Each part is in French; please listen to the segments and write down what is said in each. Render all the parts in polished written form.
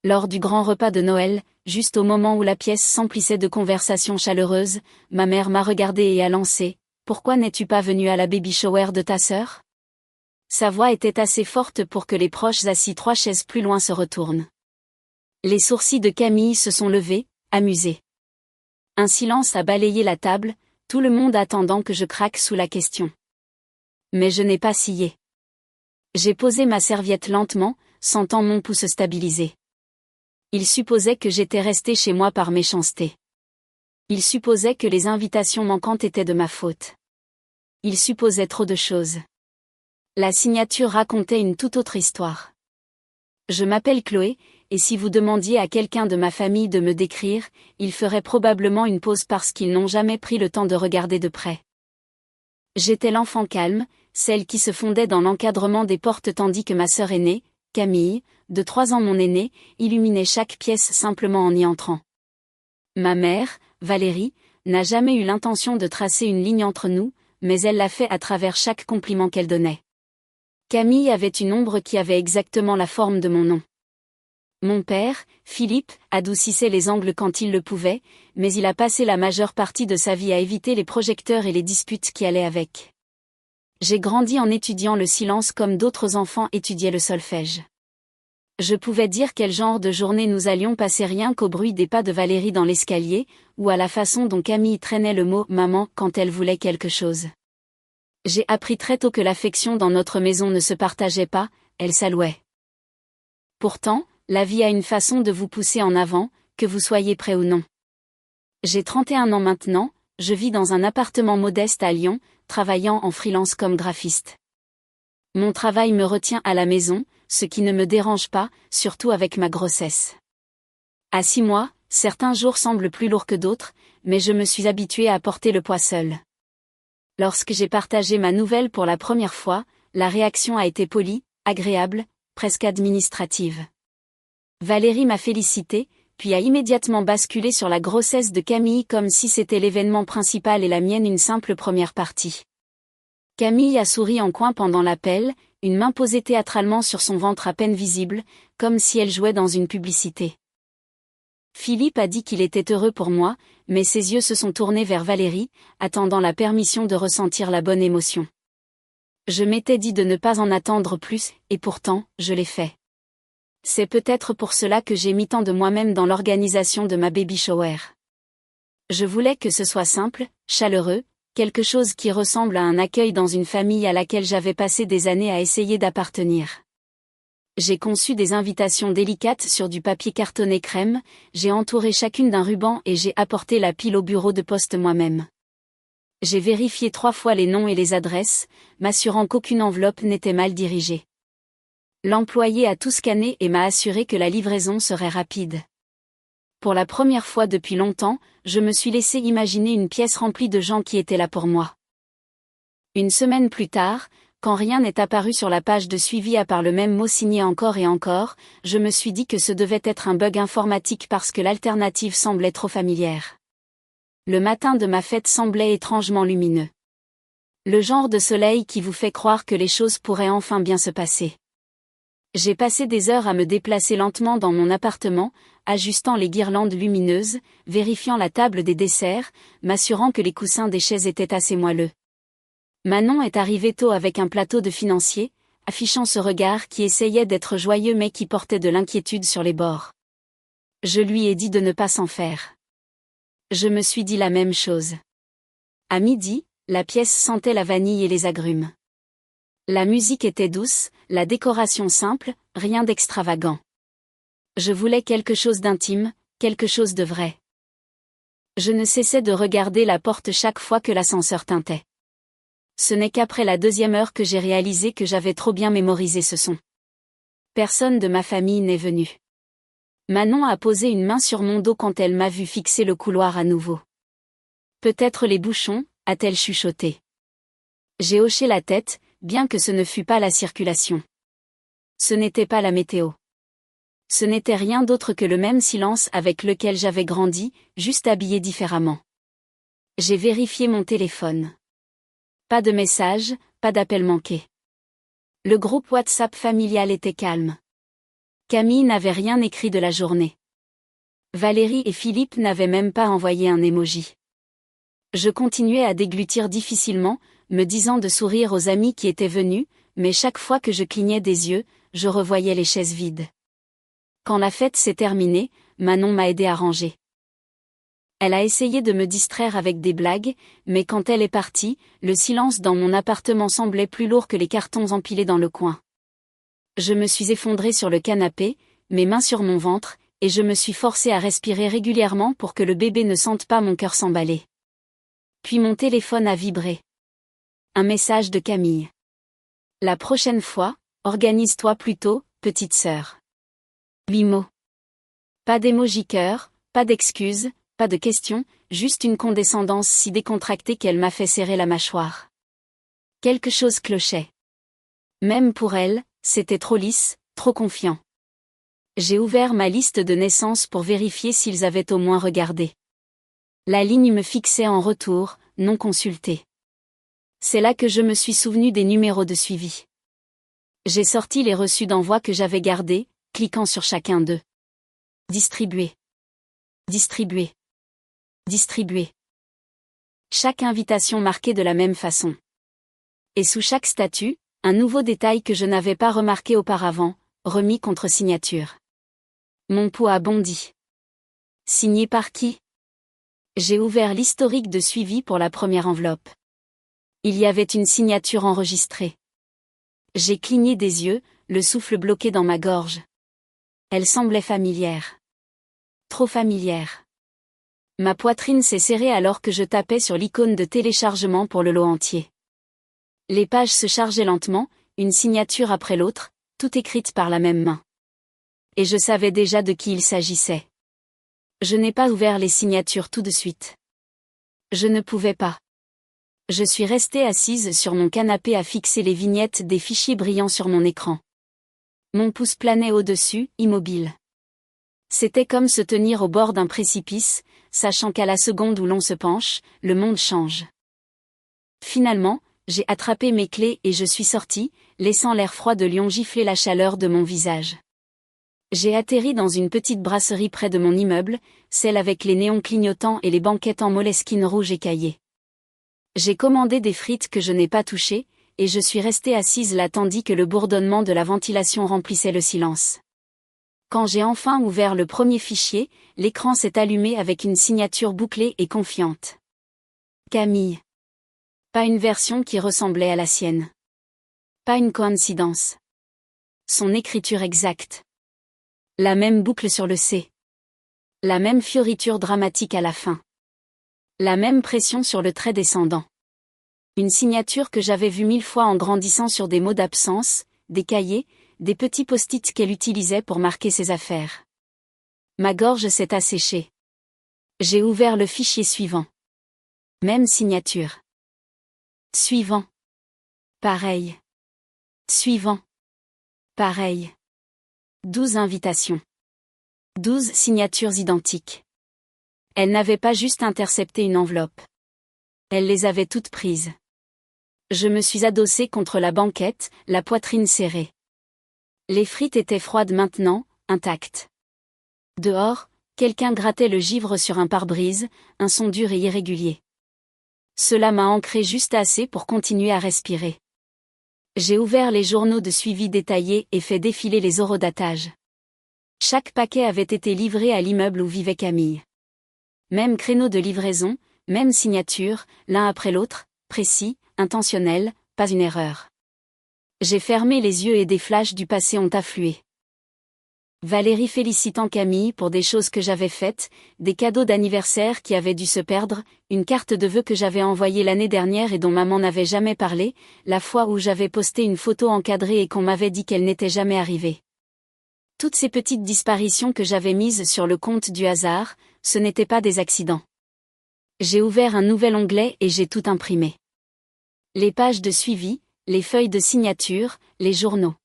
Lors du grand repas de Noël, juste au moment où la pièce s'emplissait de conversations chaleureuses, ma mère m'a regardée et a lancé: « Pourquoi n'es-tu pas venue à la baby shower de ta sœur ?» Sa voix était assez forte pour que les proches assis 3 chaises plus loin se retournent. Les sourcils de Camille se sont levés, amusés. Un silence a balayé la table, tout le monde attendant que je craque sous la question. Mais je n'ai pas scié. J'ai posé ma serviette lentement, sentant mon pouls se stabiliser. Il supposait que j'étais restée chez moi par méchanceté. Il supposait que les invitations manquantes étaient de ma faute. Il supposait trop de choses. La signature racontait une toute autre histoire. Je m'appelle Chloé, et si vous demandiez à quelqu'un de ma famille de me décrire, il ferait probablement une pause parce qu'ils n'ont jamais pris le temps de regarder de près. J'étais l'enfant calme, celle qui se fondait dans l'encadrement des portes tandis que ma sœur aînée, Camille, de 3 ans mon aînée, illuminait chaque pièce simplement en y entrant. Ma mère, Valérie, n'a jamais eu l'intention de tracer une ligne entre nous, mais elle l'a fait à travers chaque compliment qu'elle donnait. Camille avait une ombre qui avait exactement la forme de mon nom. Mon père, Philippe, adoucissait les angles quand il le pouvait, mais il a passé la majeure partie de sa vie à éviter les projecteurs et les disputes qui allaient avec. J'ai grandi en étudiant le silence comme d'autres enfants étudiaient le solfège. Je pouvais dire quel genre de journée nous allions passer rien qu'au bruit des pas de Valérie dans l'escalier, ou à la façon dont Camille traînait le mot « maman » quand elle voulait quelque chose. J'ai appris très tôt que l'affection dans notre maison ne se partageait pas, elle s'allouait. Pourtant, la vie a une façon de vous pousser en avant, que vous soyez prêt ou non. J'ai 31 ans maintenant, je vis dans un appartement modeste à Lyon, travaillant en freelance comme graphiste. Mon travail me retient à la maison, ce qui ne me dérange pas, surtout avec ma grossesse. À 6 mois, certains jours semblent plus lourds que d'autres, mais je me suis habituée à porter le poids seule. Lorsque j'ai partagé ma nouvelle pour la première fois, la réaction a été polie, agréable, presque administrative. Valérie m'a félicité, puis a immédiatement basculé sur la grossesse de Camille comme si c'était l'événement principal et la mienne une simple première partie. Camille a souri en coin pendant l'appel, une main posée théâtralement sur son ventre à peine visible, comme si elle jouait dans une publicité. Philippe a dit qu'il était heureux pour moi, mais ses yeux se sont tournés vers Valérie, attendant la permission de ressentir la bonne émotion. Je m'étais dit de ne pas en attendre plus, et pourtant, je l'ai fait. C'est peut-être pour cela que j'ai mis tant de moi-même dans l'organisation de ma baby shower. Je voulais que ce soit simple, chaleureux, quelque chose qui ressemble à un accueil dans une famille à laquelle j'avais passé des années à essayer d'appartenir. J'ai conçu des invitations délicates sur du papier cartonné crème, j'ai entouré chacune d'un ruban et j'ai apporté la pile au bureau de poste moi-même. J'ai vérifié 3 fois les noms et les adresses, m'assurant qu'aucune enveloppe n'était mal dirigée. L'employé a tout scanné et m'a assuré que la livraison serait rapide. Pour la première fois depuis longtemps, je me suis laissé imaginer une pièce remplie de gens qui étaient là pour moi. Une semaine plus tard, quand rien n'est apparu sur la page de suivi à part le même mot signé encore et encore, je me suis dit que ce devait être un bug informatique parce que l'alternative semblait trop familière. Le matin de ma fête semblait étrangement lumineux. Le genre de soleil qui vous fait croire que les choses pourraient enfin bien se passer. J'ai passé des heures à me déplacer lentement dans mon appartement, ajustant les guirlandes lumineuses, vérifiant la table des desserts, m'assurant que les coussins des chaises étaient assez moelleux. Manon est arrivée tôt avec un plateau de financier, affichant ce regard qui essayait d'être joyeux mais qui portait de l'inquiétude sur les bords. Je lui ai dit de ne pas s'en faire. Je me suis dit la même chose. À midi, la pièce sentait la vanille et les agrumes. La musique était douce, la décoration simple, rien d'extravagant. Je voulais quelque chose d'intime, quelque chose de vrai. Je ne cessais de regarder la porte chaque fois que l'ascenseur tintait. Ce n'est qu'après la 2e heure que j'ai réalisé que j'avais trop bien mémorisé ce son. Personne de ma famille n'est venu. Manon a posé une main sur mon dos quand elle m'a vu fixer le couloir à nouveau. Peut-être les bouchons, a-t-elle chuchoté. J'ai hoché la tête, bien que ce ne fût pas la circulation. Ce n'était pas la météo. Ce n'était rien d'autre que le même silence avec lequel j'avais grandi, juste habillé différemment. J'ai vérifié mon téléphone. Pas de message, pas d'appel manqué. Le groupe WhatsApp familial était calme. Camille n'avait rien écrit de la journée. Valérie et Philippe n'avaient même pas envoyé un emoji. Je continuais à déglutir difficilement, me disant de sourire aux amis qui étaient venus, mais chaque fois que je clignais des yeux, je revoyais les chaises vides. Quand la fête s'est terminée, Manon m'a aidé à ranger. Elle a essayé de me distraire avec des blagues, mais quand elle est partie, le silence dans mon appartement semblait plus lourd que les cartons empilés dans le coin. Je me suis effondrée sur le canapé, mes mains sur mon ventre, et je me suis forcée à respirer régulièrement pour que le bébé ne sente pas mon cœur s'emballer. Puis mon téléphone a vibré. Un message de Camille. La prochaine fois, organise-toi plutôt, petite sœur. 8 mots. Pas d'émoji cœur, pas d'excuses, pas de questions, juste une condescendance si décontractée qu'elle m'a fait serrer la mâchoire. Quelque chose clochait. Même pour elle, c'était trop lisse, trop confiant. J'ai ouvert ma liste de naissance pour vérifier s'ils avaient au moins regardé. La ligne me fixait en retour, non consulté. C'est là que je me suis souvenu des numéros de suivi. J'ai sorti les reçus d'envoi que j'avais gardés, cliquant sur chacun d'eux. Distribuer. Distribuer. Distribuer. Chaque invitation marquée de la même façon. Et sous chaque statut, un nouveau détail que je n'avais pas remarqué auparavant, remis contre signature. Mon pouls a bondi. Signé par qui? J'ai ouvert l'historique de suivi pour la première enveloppe. Il y avait une signature enregistrée. J'ai cligné des yeux, le souffle bloqué dans ma gorge. Elle semblait familière. Trop familière. Ma poitrine s'est serrée alors que je tapais sur l'icône de téléchargement pour le lot entier. Les pages se chargeaient lentement, une signature après l'autre, toutes écrites par la même main. Et je savais déjà de qui il s'agissait. Je n'ai pas ouvert les signatures tout de suite. Je ne pouvais pas. Je suis restée assise sur mon canapé à fixer les vignettes des fichiers brillants sur mon écran. Mon pouce planait au-dessus, immobile. C'était comme se tenir au bord d'un précipice, sachant qu'à la seconde où l'on se penche, le monde change. Finalement, j'ai attrapé mes clés et je suis sortie, laissant l'air froid de Lyon gifler la chaleur de mon visage. J'ai atterri dans une petite brasserie près de mon immeuble, celle avec les néons clignotants et les banquettes en moleskine rouge écaillée. J'ai commandé des frites que je n'ai pas touchées, et je suis restée assise là tandis que le bourdonnement de la ventilation remplissait le silence. Quand j'ai enfin ouvert le premier fichier, l'écran s'est allumé avec une signature bouclée et confiante. Camille. Pas une version qui ressemblait à la sienne. Pas une coïncidence. Son écriture exacte. La même boucle sur le C. La même fioriture dramatique à la fin. La même pression sur le trait descendant. Une signature que j'avais vue 1000 fois en grandissant sur des mots d'absence, des cahiers, des petits post-it qu'elle utilisait pour marquer ses affaires. Ma gorge s'est asséchée. J'ai ouvert le fichier suivant. Même signature. Suivant. Pareil. Suivant. Pareil. 12 invitations. 12 signatures identiques. Elle n'avait pas juste intercepté une enveloppe. Elle les avait toutes prises. Je me suis adossée contre la banquette, la poitrine serrée. Les frites étaient froides maintenant, intactes. Dehors, quelqu'un grattait le givre sur un pare-brise, un son dur et irrégulier. Cela m'a ancré juste assez pour continuer à respirer. J'ai ouvert les journaux de suivi détaillés et fait défiler les horodatages. Chaque paquet avait été livré à l'immeuble où vivait Camille. Même créneau de livraison, même signature, l'un après l'autre, précis, intentionnel, pas une erreur. J'ai fermé les yeux et des flashs du passé ont afflué. Valérie félicitant Camille pour des choses que j'avais faites, des cadeaux d'anniversaire qui avaient dû se perdre, une carte de vœux que j'avais envoyée l'année dernière et dont maman n'avait jamais parlé, la fois où j'avais posté une photo encadrée et qu'on m'avait dit qu'elle n'était jamais arrivée. Toutes ces petites disparitions que j'avais mises sur le compte du hasard, ce n'étaient pas des accidents. J'ai ouvert un nouvel onglet et j'ai tout imprimé. Les pages de suivi, les feuilles de signature, les journaux.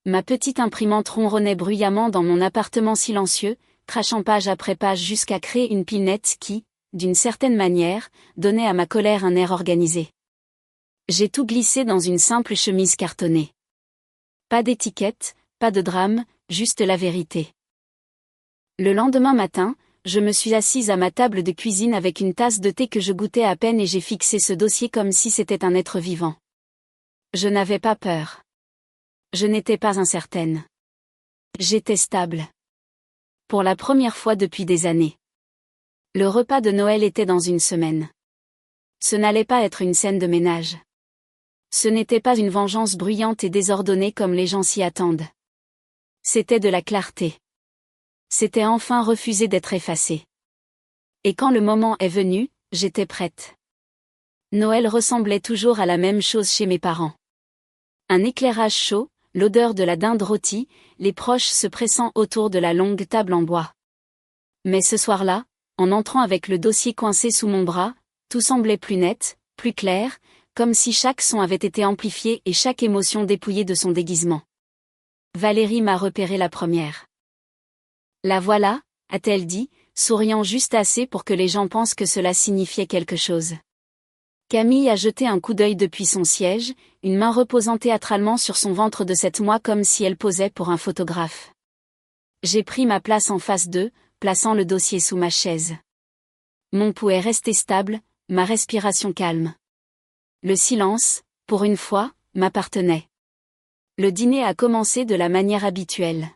Ma petite imprimante ronronnait bruyamment dans mon appartement silencieux, crachant page après page jusqu'à créer une pile nette qui, d'une certaine manière, donnait à ma colère un air organisé. J'ai tout glissé dans une simple chemise cartonnée. Pas d'étiquette, pas de drame, juste la vérité. Le lendemain matin, je me suis assise à ma table de cuisine avec une tasse de thé que je goûtais à peine et j'ai fixé ce dossier comme si c'était un être vivant. Je n'avais pas peur. Je n'étais pas incertaine. J'étais stable. Pour la première fois depuis des années. Le repas de Noël était dans une semaine. Ce n'allait pas être une scène de ménage. Ce n'était pas une vengeance bruyante et désordonnée comme les gens s'y attendent. C'était de la clarté. C'était enfin refuser d'être effacé. Et quand le moment est venu, j'étais prête. Noël ressemblait toujours à la même chose chez mes parents. Un éclairage chaud, l'odeur de la dinde rôtie, les proches se pressant autour de la longue table en bois. Mais ce soir-là, en entrant avec le dossier coincé sous mon bras, tout semblait plus net, plus clair, comme si chaque son avait été amplifié et chaque émotion dépouillée de son déguisement. Valérie m'a repéré la première. La voilà, a-t-elle dit, souriant juste assez pour que les gens pensent que cela signifiait quelque chose. Camille a jeté un coup d'œil depuis son siège, une main reposant théâtralement sur son ventre de 7 mois comme si elle posait pour un photographe. J'ai pris ma place en face d'eux, plaçant le dossier sous ma chaise. Mon pouls est resté stable, ma respiration calme. Le silence, pour une fois, m'appartenait. Le dîner a commencé de la manière habituelle.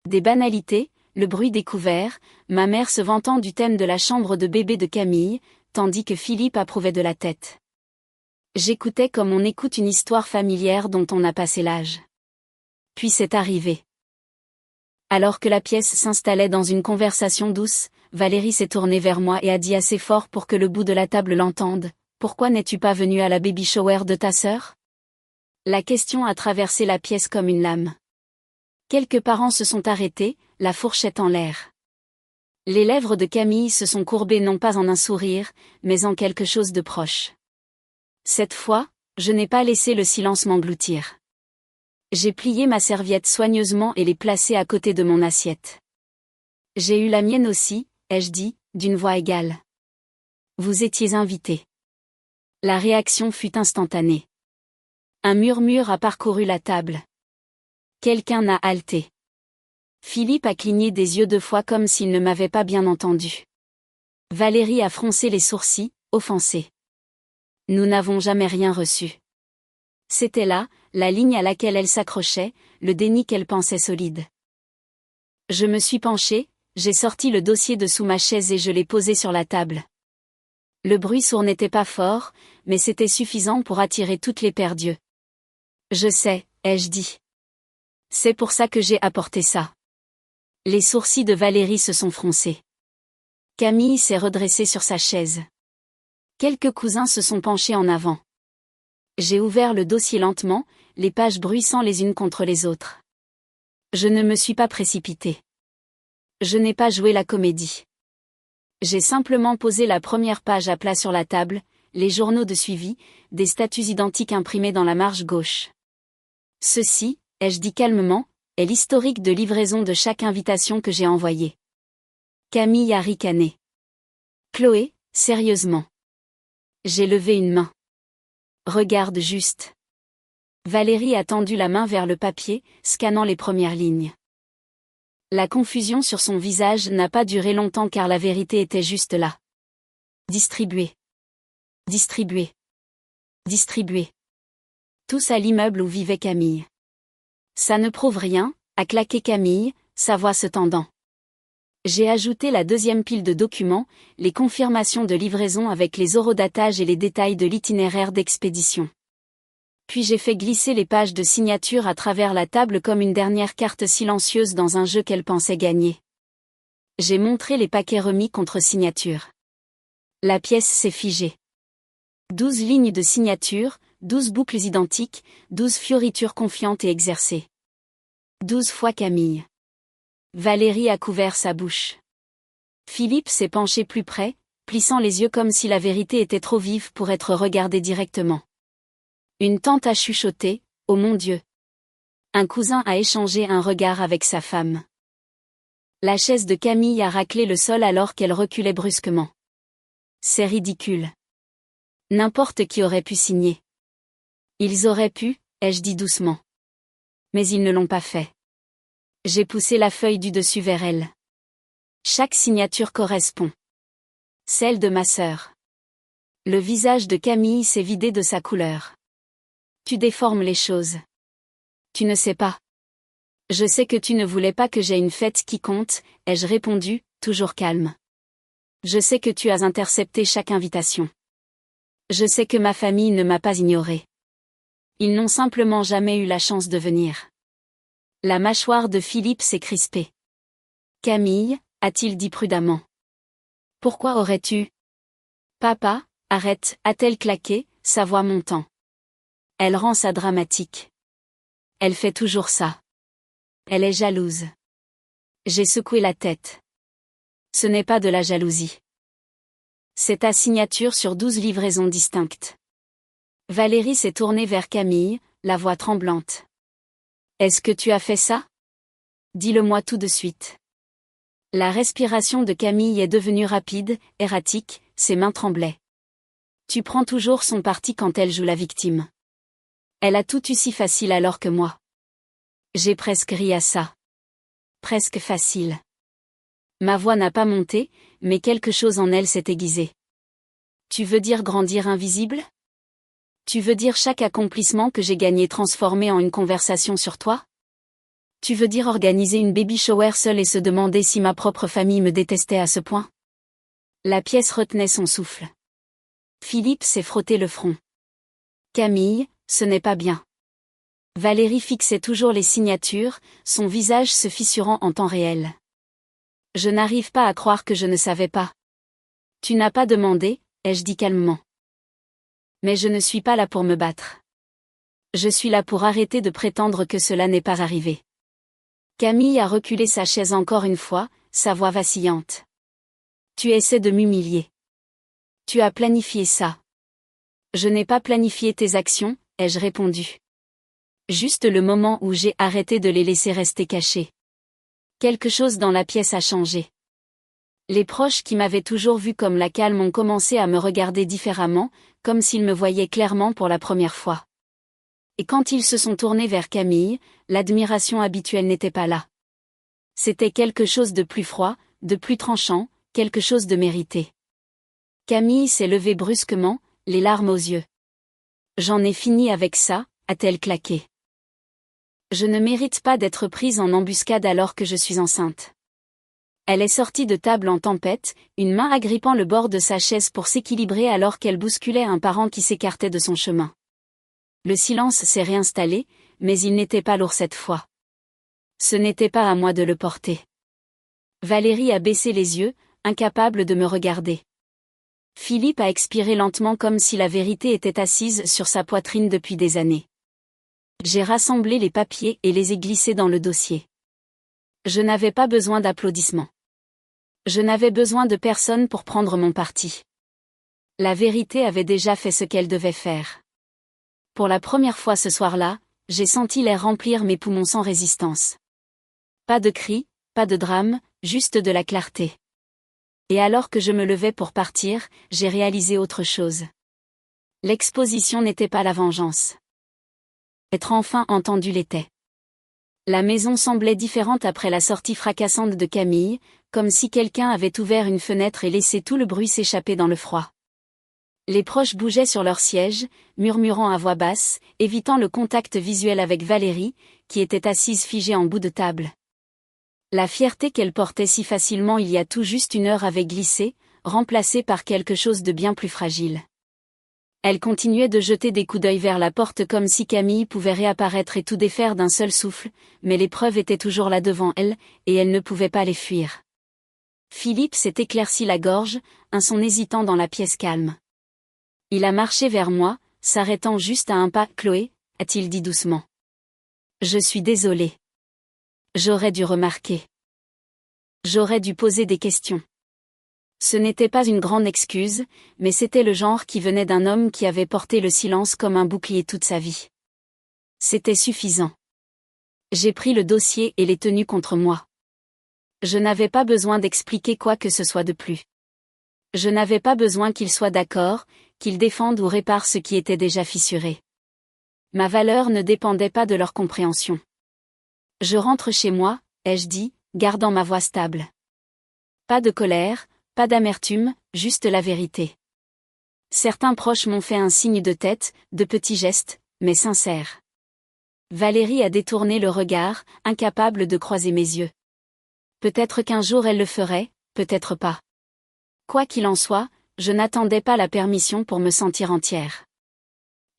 Des banalités, le bruit des couverts, ma mère se vantant du thème de la chambre de bébé de Camille, tandis que Philippe approuvait de la tête. J'écoutais comme on écoute une histoire familière dont on a passé l'âge. Puis c'est arrivé. Alors que la pièce s'installait dans une conversation douce, Valérie s'est tournée vers moi et a dit assez fort pour que le bout de la table l'entende. « Pourquoi n'es-tu pas venue à la baby shower de ta sœur ?» La question a traversé la pièce comme une lame. Quelques parents se sont arrêtés, la fourchette en l'air. Les lèvres de Camille se sont courbées non pas en un sourire, mais en quelque chose de proche. Cette fois, je n'ai pas laissé le silence m'engloutir. J'ai plié ma serviette soigneusement et l'ai placée à côté de mon assiette. J'ai eu la mienne aussi, ai-je dit, d'une voix égale. Vous étiez invité. La réaction fut instantanée. Un murmure a parcouru la table. Quelqu'un a halté. Philippe a cligné des yeux 2 fois comme s'il ne m'avait pas bien entendu. Valérie a froncé les sourcils, offensée. Nous n'avons jamais rien reçu. C'était là, la ligne à laquelle elle s'accrochait, le déni qu'elle pensait solide. Je me suis penchée, j'ai sorti le dossier de sous ma chaise et je l'ai posé sur la table. Le bruit sourd n'était pas fort, mais c'était suffisant pour attirer toutes les paires d'yeux. Je sais, ai-je dit. C'est pour ça que j'ai apporté ça. Les sourcils de Valérie se sont froncés. Camille s'est redressée sur sa chaise. Quelques cousins se sont penchés en avant. J'ai ouvert le dossier lentement, les pages bruissant les unes contre les autres. Je ne me suis pas précipitée. Je n'ai pas joué la comédie. J'ai simplement posé la première page à plat sur la table, les journaux de suivi, des statuts identiques imprimés dans la marge gauche. Ceci, ai-je dit calmement, est l'historique de livraison de chaque invitation que j'ai envoyée. Camille a ricané. Chloé, sérieusement. J'ai levé une main. Regarde juste. Valérie a tendu la main vers le papier, scannant les premières lignes. La confusion sur son visage n'a pas duré longtemps car la vérité était juste là. Distribuer. Distribuer. Distribuer. Tous à l'immeuble où vivait Camille. Ça ne prouve rien, a claqué Camille, sa voix se tendant. J'ai ajouté la deuxième pile de documents, les confirmations de livraison avec les horodatages et les détails de l'itinéraire d'expédition. Puis j'ai fait glisser les pages de signature à travers la table comme une dernière carte silencieuse dans un jeu qu'elle pensait gagner. J'ai montré les paquets remis contre signature. La pièce s'est figée. 12 lignes de signature, 12 boucles identiques, 12 fioritures confiantes et exercées. 12 fois Camille. Valérie a couvert sa bouche. Philippe s'est penché plus près, plissant les yeux comme si la vérité était trop vive pour être regardée directement. Une tante a chuchoté, « Oh mon Dieu !» Un cousin a échangé un regard avec sa femme. La chaise de Camille a raclé le sol alors qu'elle reculait brusquement. C'est ridicule. N'importe qui aurait pu signer. Ils auraient pu, ai-je dit doucement. Mais ils ne l'ont pas fait. J'ai poussé la feuille du dessus vers elle. Chaque signature correspond. Celle de ma sœur. Le visage de Camille s'est vidé de sa couleur. Tu déformes les choses. Tu ne sais pas. Je sais que tu ne voulais pas que j'aie une fête qui compte, ai-je répondu, toujours calme. Je sais que tu as intercepté chaque invitation. Je sais que ma famille ne m'a pas ignoré. Ils n'ont simplement jamais eu la chance de venir. La mâchoire de Philippe s'est crispée. Camille, a-t-il dit prudemment. Pourquoi aurais-tu? Papa, arrête, a-t-elle claqué, sa voix montant. Elle rend ça dramatique. Elle fait toujours ça. Elle est jalouse. J'ai secoué la tête. Ce n'est pas de la jalousie. C'est ta signature sur 12 livraisons distinctes. Valérie s'est tournée vers Camille, la voix tremblante. Est-ce que tu as fait ça? Dis-le-moi tout de suite. La respiration de Camille est devenue rapide, erratique, ses mains tremblaient. Tu prends toujours son parti quand elle joue la victime. Elle a tout eu si facile alors que moi. J'ai presque ri à ça. Presque facile. Ma voix n'a pas monté, mais quelque chose en elle s'est aiguisé. Tu veux dire grandir invisible? Tu veux dire chaque accomplissement que j'ai gagné transformé en une conversation sur toi? Tu veux dire organiser une baby shower seule et se demander si ma propre famille me détestait à ce point? La pièce retenait son souffle. Philippe s'est frotté le front. Camille, ce n'est pas bien. Valérie fixait toujours les signatures, son visage se fissurant en temps réel. Je n'arrive pas à croire que je ne savais pas. Tu n'as pas demandé, ai-je dit calmement. Mais je ne suis pas là pour me battre. Je suis là pour arrêter de prétendre que cela n'est pas arrivé. Camille a reculé sa chaise encore une fois, sa voix vacillante. Tu essaies de m'humilier. Tu as planifié ça. Je n'ai pas planifié tes actions, ai-je répondu. Juste le moment où j'ai arrêté de les laisser rester cachées. Quelque chose dans la pièce a changé. Les proches qui m'avaient toujours vu comme la calme ont commencé à me regarder différemment, comme s'ils me voyaient clairement pour la première fois. Et quand ils se sont tournés vers Camille, l'admiration habituelle n'était pas là. C'était quelque chose de plus froid, de plus tranchant, quelque chose de mérité. Camille s'est levée brusquement, les larmes aux yeux. J'en ai fini avec ça, a-t-elle claqué. Je ne mérite pas d'être prise en embuscade alors que je suis enceinte. Elle est sortie de table en tempête, une main agrippant le bord de sa chaise pour s'équilibrer alors qu'elle bousculait un parent qui s'écartait de son chemin. Le silence s'est réinstallé, mais il n'était pas lourd cette fois. Ce n'était pas à moi de le porter. Valérie a baissé les yeux, incapable de me regarder. Philippe a expiré lentement comme si la vérité était assise sur sa poitrine depuis des années. J'ai rassemblé les papiers et les ai glissés dans le dossier. Je n'avais pas besoin d'applaudissements. Je n'avais besoin de personne pour prendre mon parti. La vérité avait déjà fait ce qu'elle devait faire. Pour la première fois ce soir-là, j'ai senti l'air remplir mes poumons sans résistance. Pas de cris, pas de drame, juste de la clarté. Et alors que je me levais pour partir, j'ai réalisé autre chose. L'exposition n'était pas la vengeance. Être enfin entendu l'était. La maison semblait différente après la sortie fracassante de Camille, comme si quelqu'un avait ouvert une fenêtre et laissé tout le bruit s'échapper dans le froid. Les proches bougeaient sur leurs sièges, murmurant à voix basse, évitant le contact visuel avec Valérie, qui était assise figée en bout de table. La fierté qu'elle portait si facilement il y a tout juste une heure avait glissé, remplacée par quelque chose de bien plus fragile. Elle continuait de jeter des coups d'œil vers la porte comme si Camille pouvait réapparaître et tout défaire d'un seul souffle, mais les preuves étaient toujours là devant elle, et elle ne pouvait pas les fuir. Philippe s'est éclairci la gorge, un son hésitant dans la pièce calme. Il a marché vers moi, s'arrêtant juste à un pas. « Chloé » a-t-il dit doucement. « Je suis désolé. J'aurais dû remarquer. J'aurais dû poser des questions. » Ce n'était pas une grande excuse, mais c'était le genre qui venait d'un homme qui avait porté le silence comme un bouclier toute sa vie. C'était suffisant. J'ai pris le dossier et l'ai tenu contre moi. Je n'avais pas besoin d'expliquer quoi que ce soit de plus. Je n'avais pas besoin qu'il soit d'accord, qu'il défende ou répare ce qui était déjà fissuré. Ma valeur ne dépendait pas de leur compréhension. Je rentre chez moi, ai-je dit, gardant ma voix stable. Pas de colère, pas d'amertume, juste la vérité. Certains proches m'ont fait un signe de tête, de petits gestes, mais sincères. Valérie a détourné le regard, incapable de croiser mes yeux. Peut-être qu'un jour elle le ferait, peut-être pas. Quoi qu'il en soit, je n'attendais pas la permission pour me sentir entière.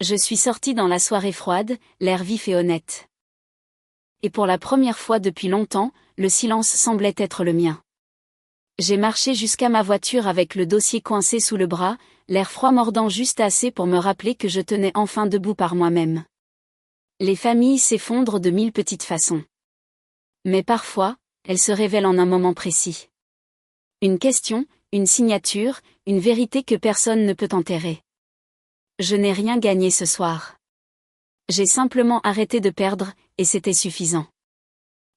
Je suis sortie dans la soirée froide, l'air vif et honnête. Et pour la première fois depuis longtemps, le silence semblait être le mien. J'ai marché jusqu'à ma voiture avec le dossier coincé sous le bras, l'air froid mordant juste assez pour me rappeler que je tenais enfin debout par moi-même. Les familles s'effondrent de 1000 petites façons. Mais parfois, elles se révèlent en un moment précis. Une question, une signature, une vérité que personne ne peut enterrer. Je n'ai rien gagné ce soir. J'ai simplement arrêté de perdre, et c'était suffisant.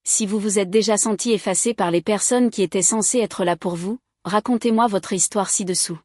Si vous vous êtes déjà senti effacé par les personnes qui étaient censées être là pour vous, racontez-moi votre histoire ci-dessous.